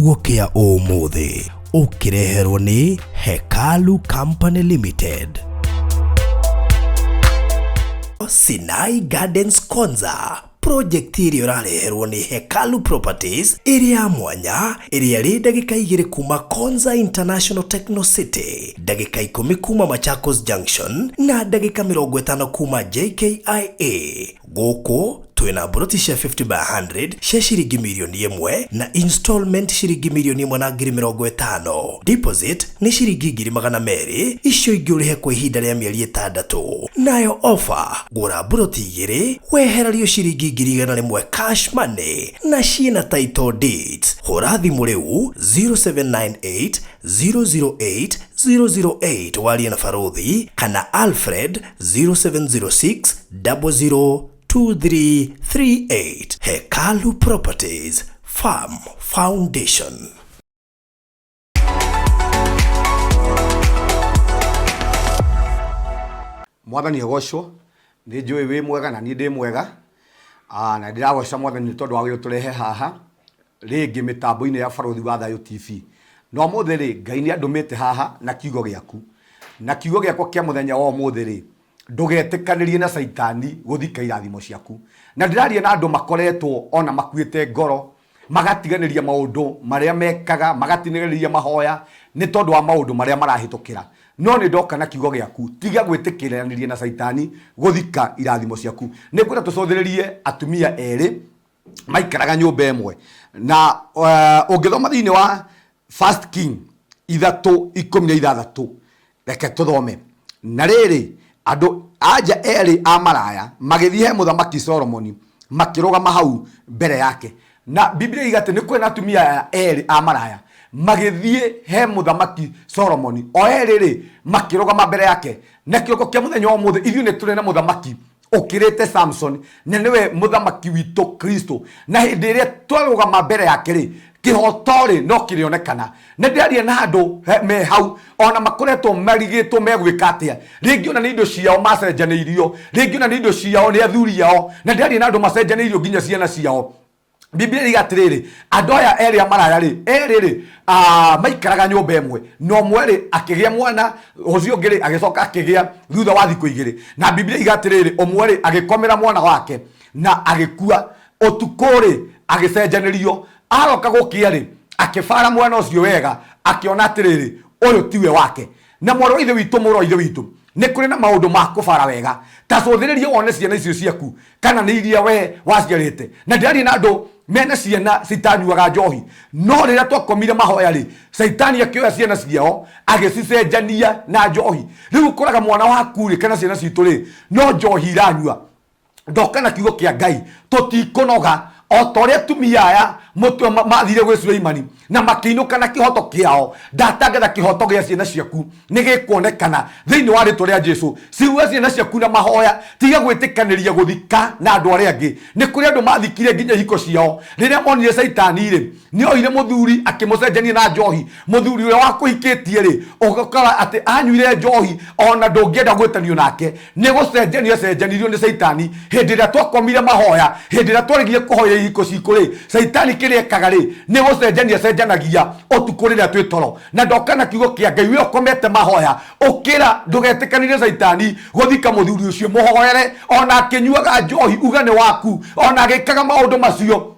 kiugo kia umuthi ukireherwo ni Hekalu Company Limited. Sinai Gardens Konza project iri urareherwo ni Hekalu Properties iri ya mwanya iri yari dagika 2 kuma Konza International Techno City, dagika 10 kuma Machakos Junction na dagika 50 kuma JKIA. Goko twina broti cia 50 by 100 cia shiringi milioni 1 na installment shiringi milioni 150. Deposit ni shiringi 200 icio ingĩũrĩhe kwa ihinda rĩa mĩeri 6. Nayo offer gũra broti 2 wehererio shiringi 100 cash money na ciina title deeds. Hũra thimũ rĩu 0798 008 008 warie na Farothi kana Alfred 0706 00 2338. Hekalu Properties Farm Foundation. Mwathani agocwo ni njui wi mwega na ni ndi mwega na ndiragoca mwathani tondu wa gũturehe haha ringi mitambo-ini ya Farothi wa Thayo TV. No muthi ri Ngai ni andumite haha na kiugo giaku, na kiugo giakwa kia muthenya wa muthi ri ndugetikanirie na saitani guthika irathimo ciaku. Na ndiraria na andu makoretwo ona makuite ngoro magatiganiria maundu maria mekaga, magatiniriria mahoya ni tondu wa maundu maria marahitukira. No ni ndoka na kiugo giaku, tiga gwitikiraniria na saitani guthika irathimo ciaku. Ni kwenda tucotheririe atumia eri maikaraga nyumba imwe na ungithoma thiini wa First King 3:16 reke tuthome. Na riri andu aja eri amaraya magithie he muthamaki Solomoni makirugama hau mbere yake. Na Biblia igate ni kwena atumia eri amaraya magithie he muthamaki Solomoni o eri ri makirugama mbere yake. Na kioko kia muthenya wa muthe ithu ni turi na muthamaki ukirite Samson na niwe muthamaki wito Kristo. Na hindi iria twarugama mbere yake ri kihotore no kirionekana. Na ndiaria na andu me hau ona makoretwo marigitwo megwika atia, ringi ona ni indo ciao macenjanĩirio, ringi ona ni indo ciao ni athuri yao, na ndiaria na andu macenjanĩirio nginya ciana ciao. Biblia igatiriri andu aya eri amaraya ri eri maikaraga nyumba imwe, no mweri akigia mwana ucio ngiri agicoka akigia thutha wa thikũ 2. Na Biblia igatiriri omweri agikomera mwana wake na agikua, utukuri agicenjanĩrio, aroka gukia ri akifara mwana ucio wega akiona atiriri uyu tiwe wake. Na mwaro ithe witu muro ithe witu ni kuri na maundu ma kufara wega ta cothiririe wone ciana icio ciaku kana ni iria we waciarite. Na ndari na andu mena ciana citanyuaga njohi, no riria twakomire mahoya ri saitani akioya ciana ciao agicicenjania na njohi. Riu kuraga mwana waku ri kana ciana citu ri no njohi iranyua. Ndoka na kiugo kia Ngai tutikunoga o toria tumia aya mutwe mathire gwe Sulaimani na makiinuka na kihoto kiao. Ndatangatha kihoto gia ciana ciaku ni gikuonekana thiini wa ritwa ria Jesu. Ciuga ciana ciaku na mahoya, tiga gwitikaniria guthika na andu aria angi. Ni kuri andu mathikire nginya hiko ciao riria monire saitani ri ni oire muthuri akimucenjania na njohi. Muthuri uria wakuhikitie ri ugakora ati anyuire njohi ona ndungienda gwitanio nake, ni gucenjania cenjanirio ni saitani. Hindi ria twakomire mahoya, hindi ria twarigie kuhoya hiko ciku ri saitani kiriekaga ri ni gucenjania cenjanagia utukurira twi toro. Na ndoka na kiugo kia Ngai we ukomete mahoya ukira ndugetikanire saitani guthika muthuri ucio muhoere ona akinyuaga njohi ugane waku ona agikaga maundu macio.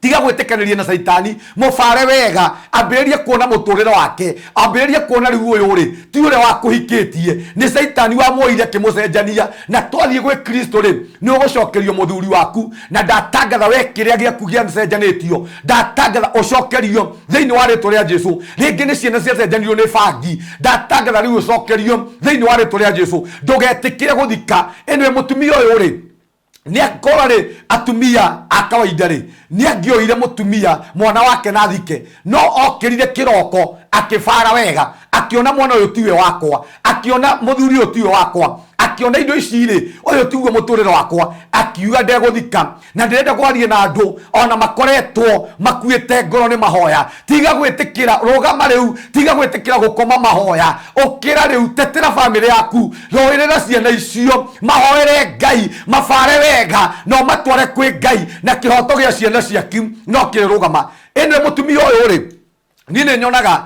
Tiga gwitikaniria na saitani, mufare wega, ambiririe kuona muturire wake, ambiririe kuona riu uyu ri ti ure wa kuhikitie, ni saitani wa moire kimucenjania. Na twathie gwe Kristo ri ni ugucokerio muthuri waku. Na ndatangatha we kiria giaku gia cenjanitio, ndatangatha ucokerio thiini wa ritwa ria Jesu. Ringi ni ciana cia cenjanirio ni bangi, ndatangatha riu ucokerio thiini wa ritwa ria Jesu. Ndugetikire guthika enwe mutumia uyu ri ni akora ri atumia akawaida ri ni angioire mutumia mwana wake na thike, no okirire kiroko akifara wega, akiona mwana uyu tiwe wakwa, akiona muthuri uyu tiwe wakwa, akiona indo ici ri uyu tiwe muturire wakwa, akiuga ndeguthika. Na ndirenda kwaria na andu ona makoretwo makuite ngoro ni mahoya. Tiga gwitikira, rugama riu, tiga gwitikira gukoma mahoya. Ukira riu, tetera family yaku, roirira ciana icio, mahoere Ngai, mafare wega, no matware kwi Ngai, na kihoto gia ciana ciaku no kirugama. Ene mutumia uyu ri nine nyonaga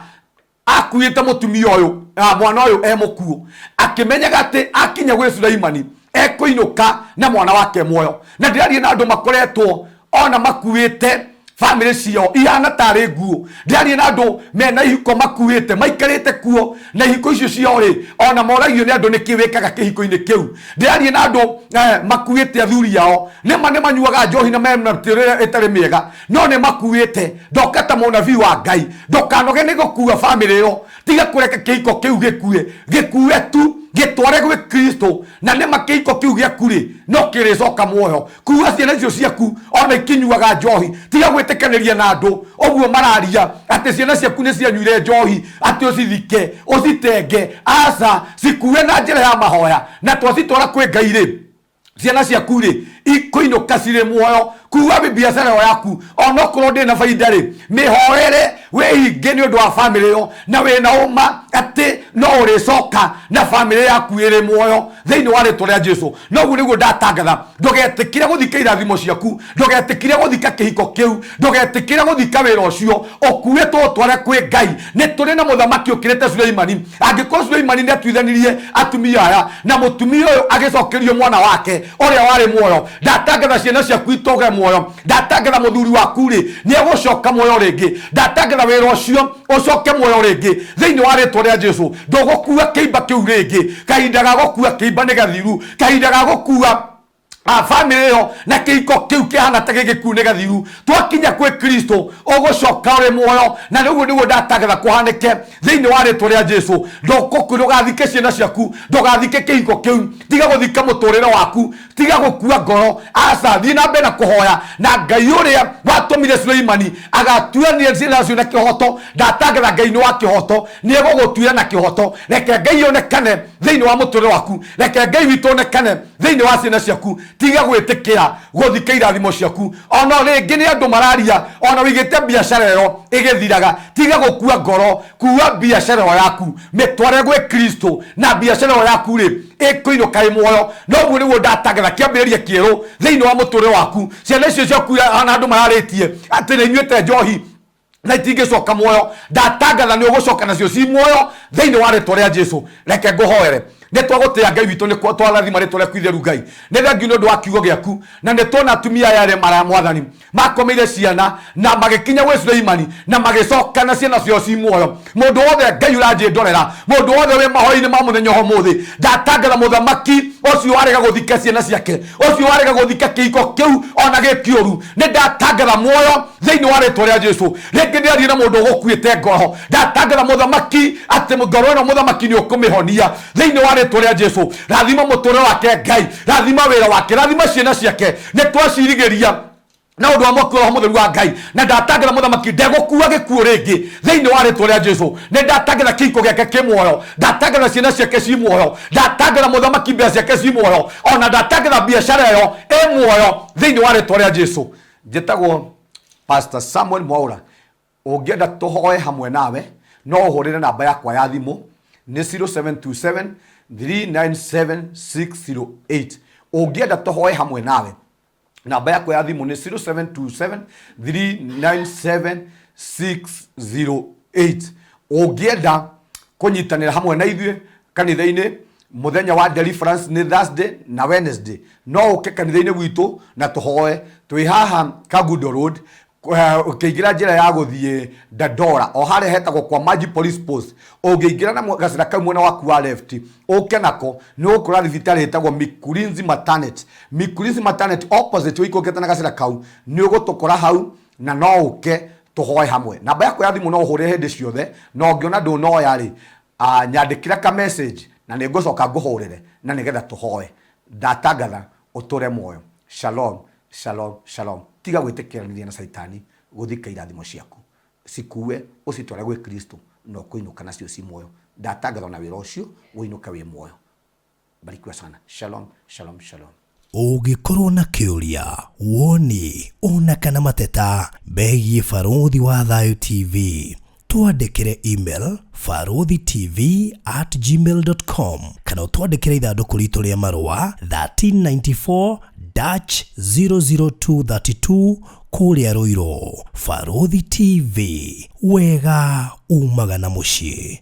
akuite mutumia uyu mwana uyu mukuo akimenyaga ati akinya gwe Sulaimani ekuinuka na mwana wake muoyo na ndirarie na andu makoretwo ona makuite family cio ihana tari nguo ndirarie na andu mena ihiko makuite maikarite kuo na ihiko icio cio ri ona moragio ni andu nikiwikaga kihiko-ini kiu ndirarie na andu makuite athuri yao nema ne manyuaga njohi na memnatirire itari miega no ne makuite ndokata munabii wa Ngai ndokanoge ni gukua family yo tiga kureka kihiko kiu gikue tu gitware gwe Kristo na ne makihiko kiu giakuri no kiricoka muoyo kuua ciana icio ciaku ona ikinyuaga njohi tiga gwitikaniria na andu oguo mararia ati ciana ciaku ni cianyuire njohi ati ucithike ucitenge aca cikue na njira ya mahoya na twacitwara kwi Ngai ri ciana ciaku ri ikuinuka cire muoyo kuua biacara yaku ona korwo ndi na faida ri mihoere wehinge ni undu wa family yo na wina uma ati no uricoka na family yaku iri muoyo thiini wa ritwa ria Jesu noguo niguo ndatangatha ndugetikire guthika irathimo ciaku ndugetikire guthika kihiko kiu ndugetikire guthika wira ucio ukuitwo tware kwi Ngai ni turi na muthamaki ukirite Sulaimani angikorwo Sulaimani ni atuithanirie atumia aya na mutumia uyu agicokerio mwana wake uria wari muoyo ndatangatha ciana ciaku itoge muoyo ndatangatha muthuri waku ri ni egucoka muoyo ringi ndatangatha wira ucio ucoke muoyo ringi thiini wa ritwa ria Jesu ndugukua kiimba kiu ringi kahinda ga gukua kiimba ni gathiru kahinda ga gukua family yo na kihiko kiu kihana ta gigikune gathiru twakinya kwi Kristo ugucoka uri muoyo na niguo niguo ndatangatha kuhanike thiini wa ritwa ria Jesu ndugathike ciana ciaku ndugathike kihiko kiu tiga guthika muturire waku tiga gukua ngoro aca thii na mbere na kuhoya na Ngai uria watumire Sulaimani agatuania ciana cio na kihoto ndatangatha Ngai ni wa kihoto ni egugutuira na kihoto reke Ngai onekane thiini wa muturire waku reke Ngai witu onekane thiini wa ciana ciaku tiga gwitikira guthika irathimo ciaku ona ringi ni andu mararia ona wigite biacara yo igithiraga tiga gukua ngoro kuua biacara yaku mitware gwe Kristo na biacara yaku ri ikuinuka i muoyo noguo niguo ndatangatha kiambiriria kieru thiini wa muturire waku ciana icio ciaku ana andu mararitie ati ni nyuite njohi na itingicoka muoyo ndatangatha ni ugucoka nacio ci muoyo thiini wa ritwa ria Jesu reke nguhoere ne twagutia Ngai witu ne twarathima ritwa riaku itheru Ngai ne thangi ni undu wa kiugo giaku na ne tona atumia yare mara mwathani makomeire ciana na magikinya gwe Sulaimani na magicoka na ciana cio ci muoyo mundu wothe Ngai uraje ndorera mundu wothe we mahoini ma muthenya homuthi ndatangatha muthamaki ucio warega guthika ciana ciake ucio warega guthika kihiko kiu ona gikiuru ne ndatangatha muoyo thiini wa ritwa ria Jesu ringi ndiarie na mundu gukuite ngoro ndatangatha muthamaki ati ngoro ino muthamaki ni ukumihonia thiini wa ritwa ria Jesu rathima muturire wake Ngai rathima wira wake rathima ciana ciake ne twacirigiria na undu wa mwako wa mutheru wa Ngai na ndatangatha muthamaki ndegukua gikuo ringi thiini wa ritwa ria Jesu ne ndatangatha kihiko giake ki muoyo ndatangatha ciana ciake ci muoyo ndatangatha muthamaki mbia ciake ci muoyo ona ndatangatha biacara yo e muoyo thiini wa ritwa ria Jesu njitagwo Pastor Samuel Mwaura ungienda tuhoe hamwe nawe no uhurire namba yakwa ya thimu ni 0727 397 608 ungienda tuhoe hamwe nawe namba yakwa ya thimu ni 0727 397 608 ungienda kunyitanira hamwe na ithuĩ kanitha-ini muthenya wa deliverance ni Thursday na Wednesday no uke kanitha-ini witu na tuhoe twi haha Kagudo Road ukiingira njira ya guthie Dandora o haria hetagwo kwa Maji Police Post ungiingira na gacira kau mwena waku wa left uke nako ni ukura thibitari hetagwo Mikurinzi Maternity opposite wikokete na gacira kau ni ugutukora hau na no uke tuhoe hamwe namba yakwa ya thimu no uhure hindi ciothe no ngiona ndu no yari nyandikira ka message na ni ngucoka nguhurire na nigetha tuhoe ndatangatha uture muoyo shalom shalom shalom tiga gwitikiraniria na saitani guthika irathimo ciaku cikue ucitware gwe Kristo no kuinuka nacio ci muoyo ndatangatha na wira ucio winuka wi muoyo barikiwa sana shalom shalom shalom Ũngĩkorwo na kĩũria woni ona kana mateta begie Barũthi wa Thayũ TV twandĩkĩre email farothitv@gmail.com kana twandĩkĩre ithandũkũ ritũ rĩa marũa 1394 Dutch 00232 kũrĩa Ruiru. Barothi TV, wega umaga na mũciĩ.